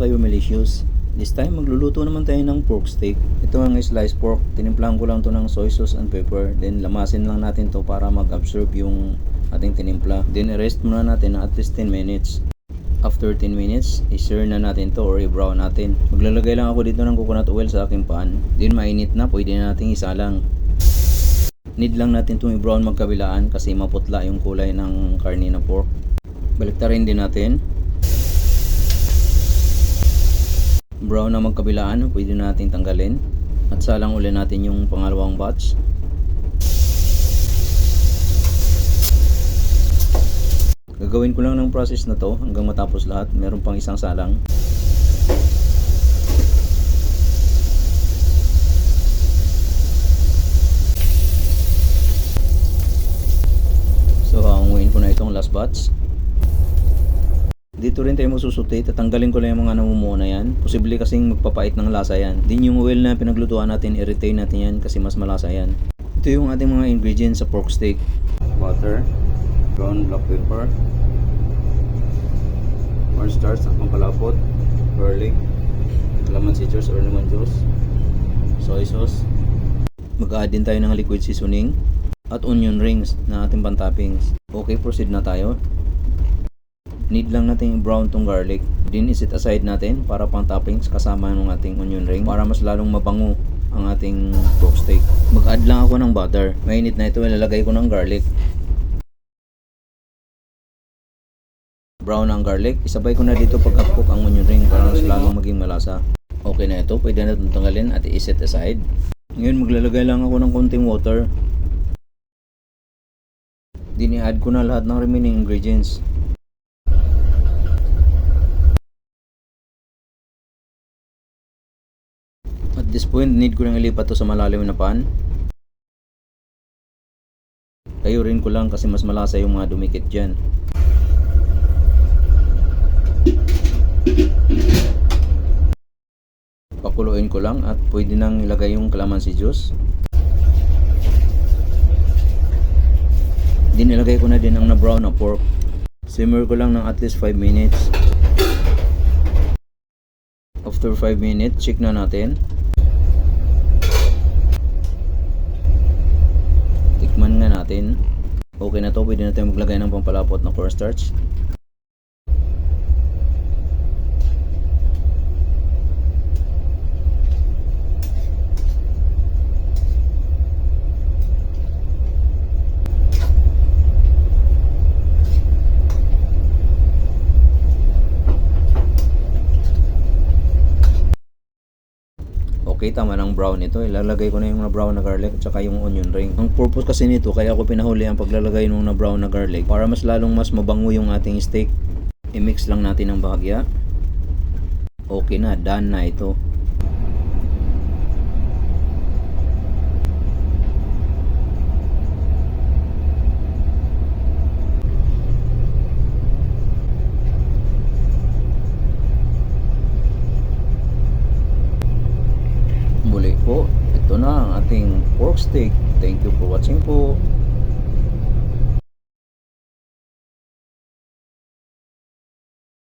mga kayo malicious. This time magluluto naman tayo ng pork steak. Ito ang sliced pork. Tinimplahan ko lang to ng soy sauce and pepper. Then lamasin lang natin to para mag-absorb yung ating tinimpla. Then i-rest muna natin at least 10 minutes. After 10 minutes, i-sear na natin to or i-brown natin. Maglalagay lang ako dito ng coconut oil sa aking pan. Then mainit na, pwede na natin isalang. Need lang natin itong i-brown magkabilaan kasi maputla yung kulay ng karne na pork. Baliktarin din natin. Brown na magkabilaan, pwede natin tanggalin. At salang uli natin yung pangalawang batch. Gagawin ko lang ng process na to hanggang matapos lahat. Meron pang isang salang. So hanguin ko na itong last batch. Dito rin tayo magsusuti. Tatanggalin ko lang yung mga namumuo na yan. Posible kasing magpapait ng lasa yan. Din yung oil na pinaglutuan natin, i-retain natin yan kasi mas malasa yan. Ito yung ating mga ingredients sa pork steak. Butter, ground black pepper, cornstarch at pampalapot, garlic, calamansi juice or lemon juice, soy sauce. Mag-add din tayo ng liquid seasoning at onion rings na ating pantoppings. Okay, proceed na tayo. Need lang natin i-brown tong garlic. Then iset aside natin para pang toppings kasama ng ating onion ring para mas lalong mabango ang ating pork steak. Mag-add lang ako ng butter. Mainit na ito, ilalagay ko ng garlic. Brown ang garlic. Isabay ko na dito pag-cook ang onion ring para mas lalong maging malasa. Okay na ito, pwede na itong tanggalin at i-set aside. Ngayon maglalagay lang ako ng konting water. Then i-add ko na lahat ng remaining ingredients. At this point, need ko nang ilipat to sa malalim na pan. Tayurin ko lang kasi mas malasa yung mga dumikit dyan. Pakuluin ko lang at pwede nang ilagay yung calamansi juice. Din ilagay ko na din ang na-brown na pork. Simmer ko lang ng at least 5 minutes. After 5 minutes, check na natin. Tikman nga natin. Okay na to, pwede na tayo maglagay ng pampalapot na cornstarch. Okay, tama ng brown ito. Ilalagay ko na yung na-brown na garlic at saka yung onion ring. Ang purpose kasi nito, kaya ako pinahuli ang paglalagay ng na-brown na garlic para mas lalong mas mabango yung ating steak. I-mix lang natin ng bahagya. Okay na, done na ito. Muli po, ito na ang ating pork steak. Thank you for watching po.